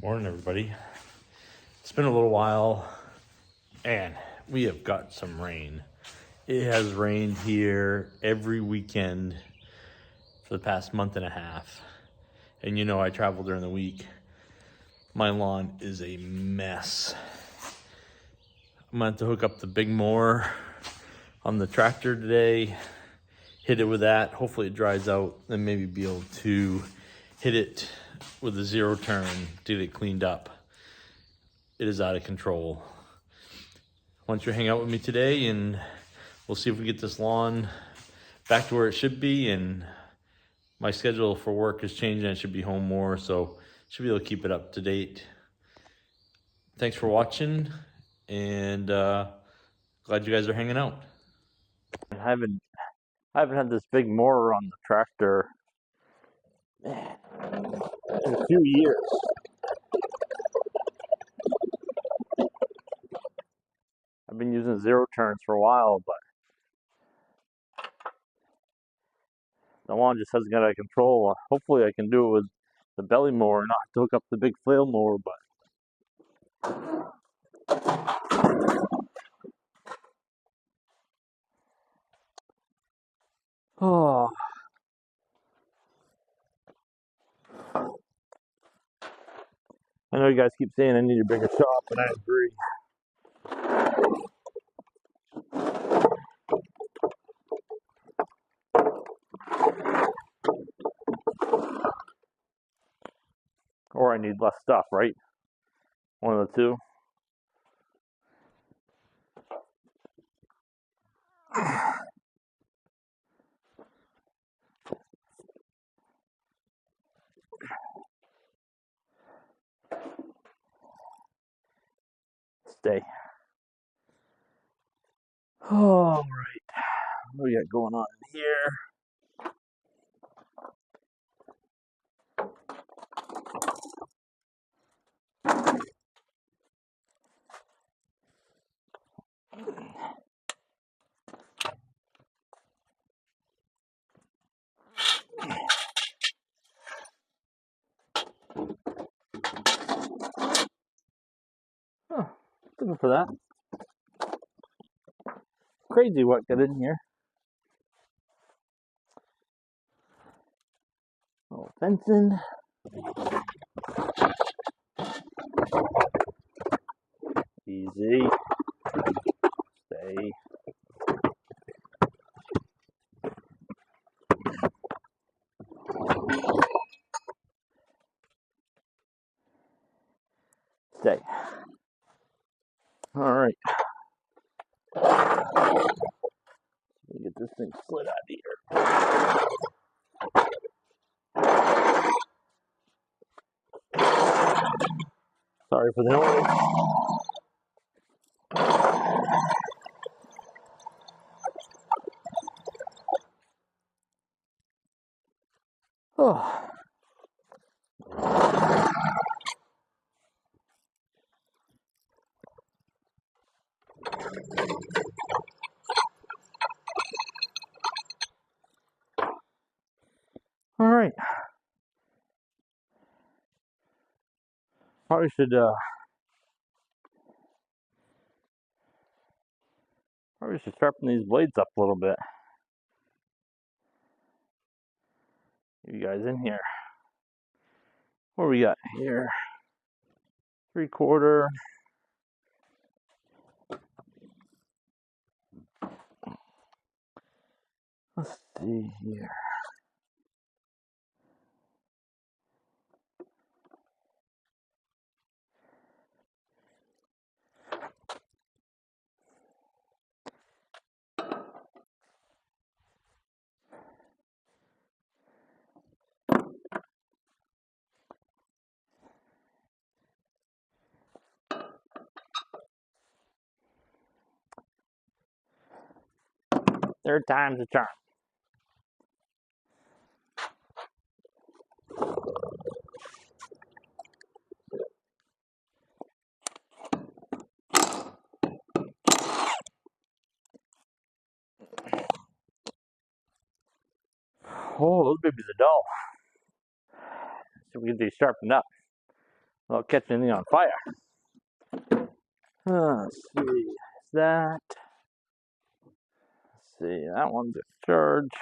Morning, everybody. It's been a little while, and we have got some rain. It has rained here every weekend for the past month and a half. And you know, I travel during the week. My lawn is a mess. I'm going to hook up the big mower on the tractor today, hit it with that. Hopefully, it dries out, then maybe be able to hit it with a zero turn to get it cleaned up. It is out of control. Why don't you hang out with me today and we'll see if we get this lawn back to where it should be. And my schedule for work is changing. I should be home more, so should be able to keep it up to date. Thanks for watching, and glad you guys are hanging out. I haven't had this big mower on the tractor in a few years. I've been using zero turns for a while, but the lawn just hasn't got out of control. Hopefully I can do it with the belly mower, not to hook up the big flail mower, but oh, I know you guys keep saying I need a bigger shop, and I agree. Or I need less stuff, right? One of the two. Stay. All right. What do we got going on in here? Oh, looking for that. Crazy what got in here. Oh, fencing. Easy. Stay. Stay. All right. Let me get this thing slid out of here. Sorry for the noise. Oh. All right. Probably should sharpen these blades up a little bit. Get you guys in here. What do we got here? 3/4. Let's see here. Third time's a charm. Oh, those babies are dull. So we get these sharpened up. without catching anything on fire. Let's see, is that? Let's see, that one's discharged.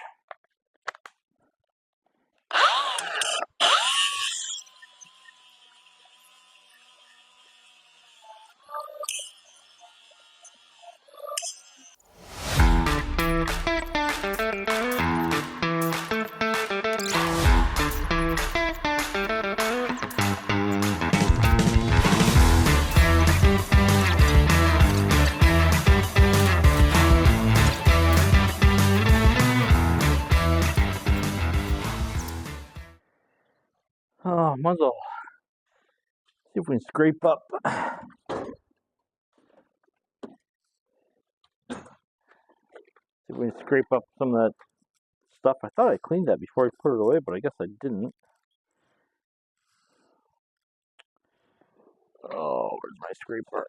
Oh, muzzle. See if we can scrape up. See if we can scrape up some of that stuff. I thought I cleaned that before I put it away, but I guess I didn't. Oh, where's my scraper?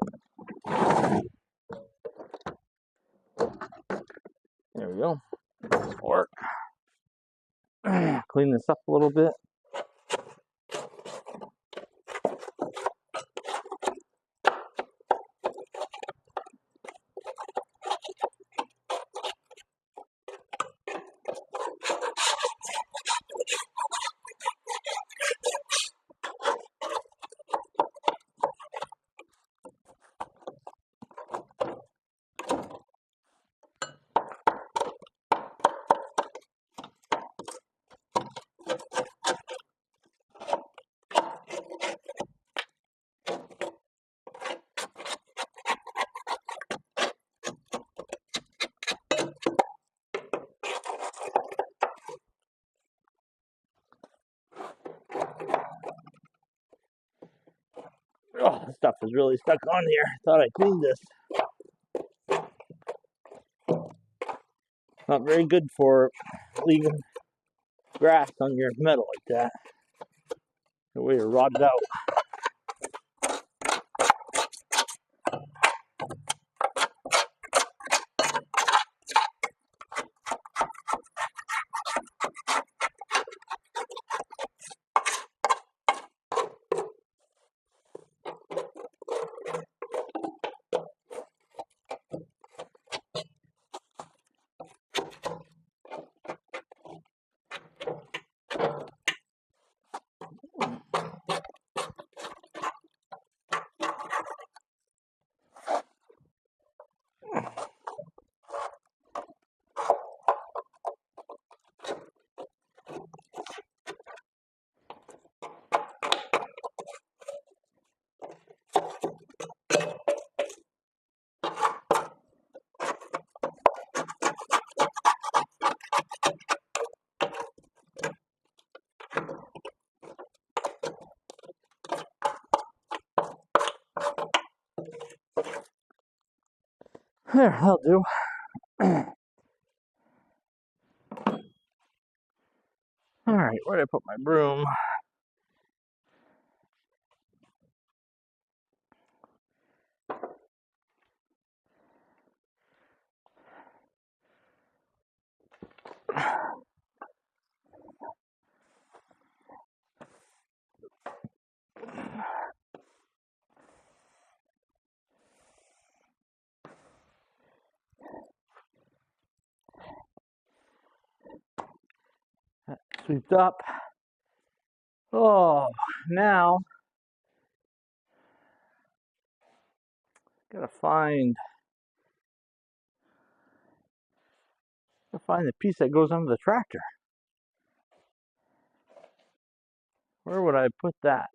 There we go. Work. Clean this up a little bit. Oh, this stuff is really stuck on here. Thought I cleaned this. Not very good for leaving grass on your metal like that. The way to rot it out. There, that'll do. Alright, where did I put my broom? Sweeped up. Oh, now gotta find the piece that goes under the tractor. Where would I put that?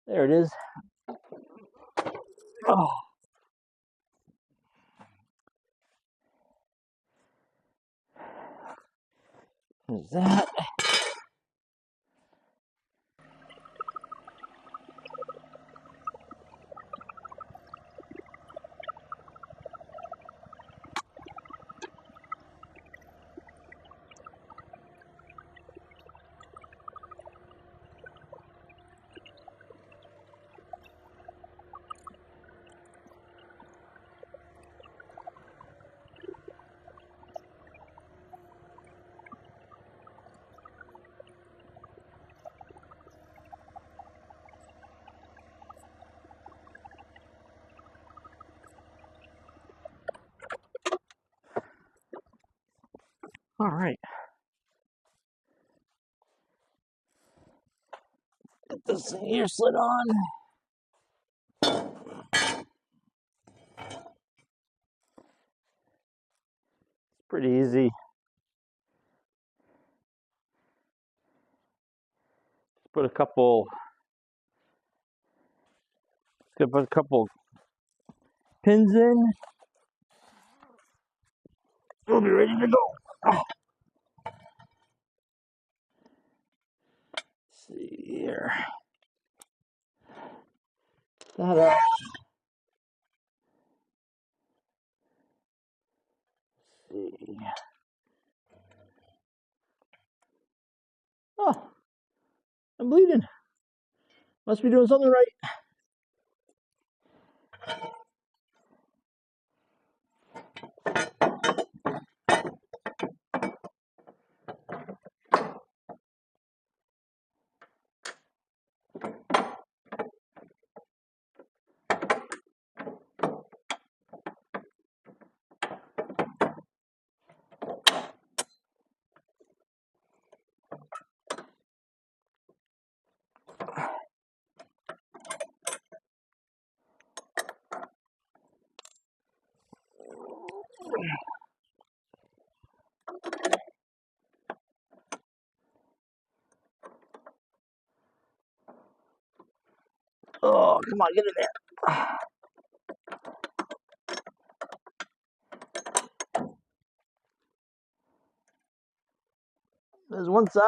There it is. Oh. There's that. All right. Get this thing here slid on. Pretty easy. Put a couple pins in. We'll be ready to go. Let's see here. That up. Let's see. Oh, I'm bleeding. Must be doing something right. Oh, come on, get in there. There's one side.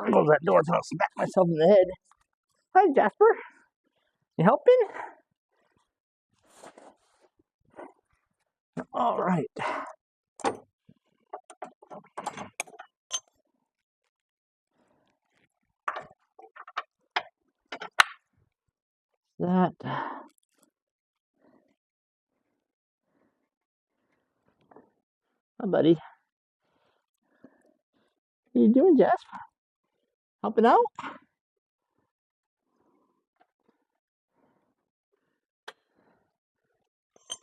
Close that door so I'll smack myself in the head. Hi, Jasper. You helping? All right. That. Hi, buddy. What are you doing, Jasper? Helping out?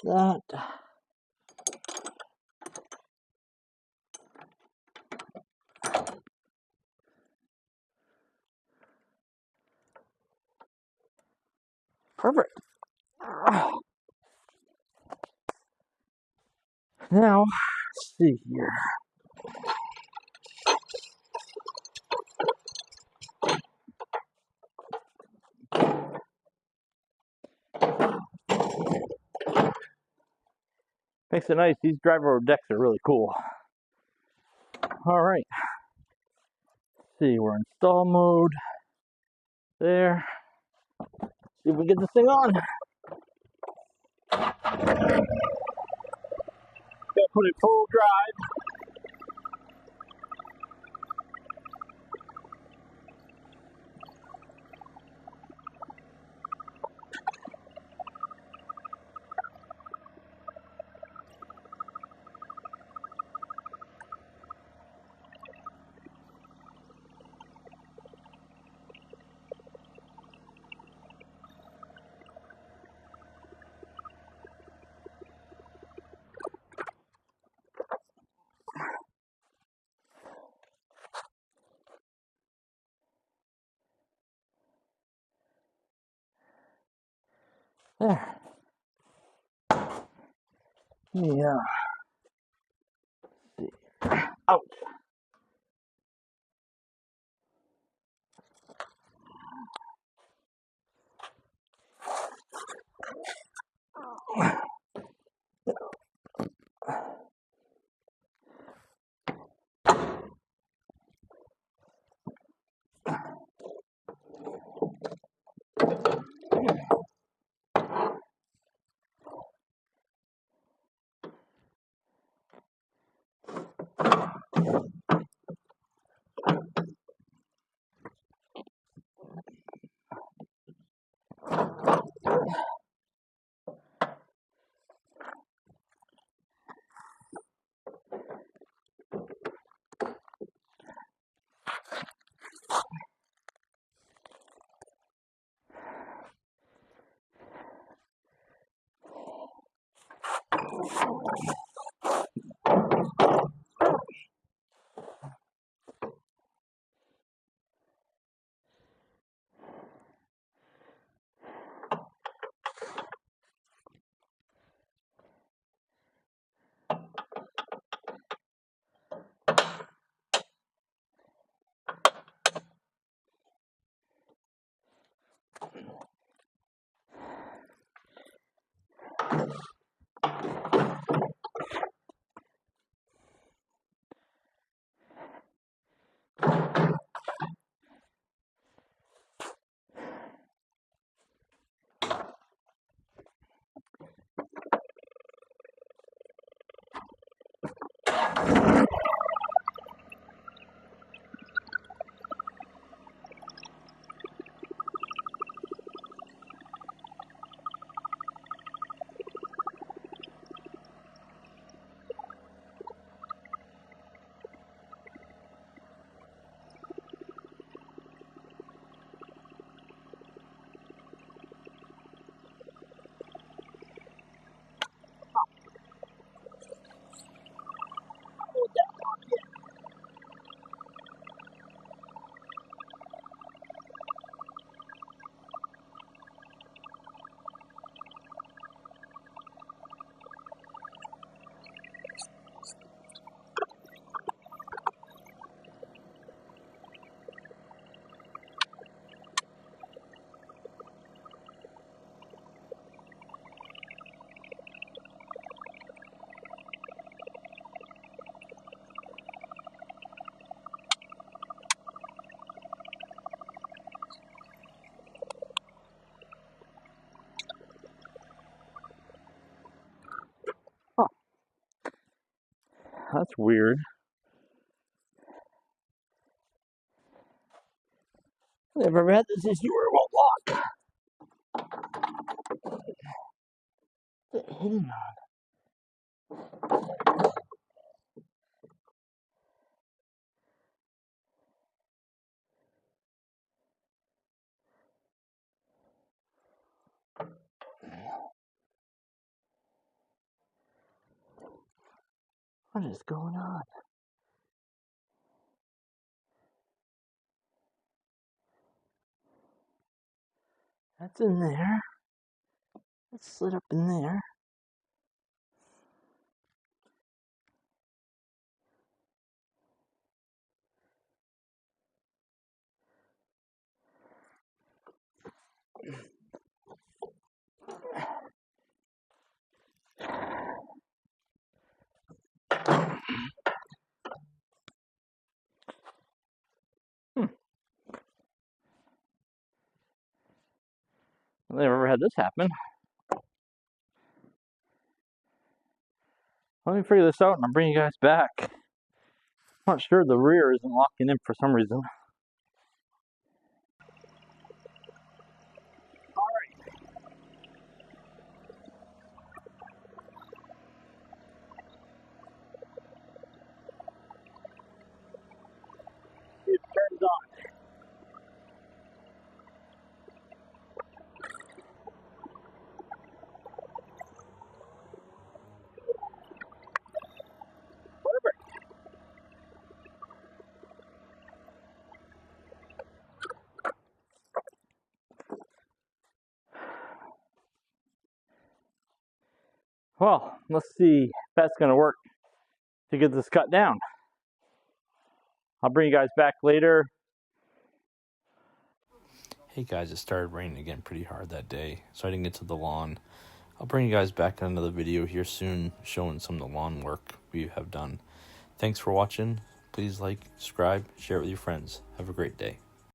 That. Perfect. Now, let's see here. Makes it nice. These driver decks are really cool. All right. Let's see, we're in install mode. There. See if we get this thing on. Gotta put it full drive. There. Yeah. Ouch. that's weird. I've never had this issue where it won't lock. What's it hitting on? What is going on? That's in there. That's slid up in there. I've never had this happen. Let me figure this out and I'll bring you guys back. I'm not sure the rear isn't locking in for some reason. Alright. It turns on. Well, let's see if that's going to work to get this cut down. I'll bring you guys back later. Hey guys, it started raining again pretty hard that day, so I didn't get to the lawn. I'll bring you guys back on another video here soon showing some of the lawn work we have done. Thanks for watching. Please like, subscribe, share it with your friends. Have a great day.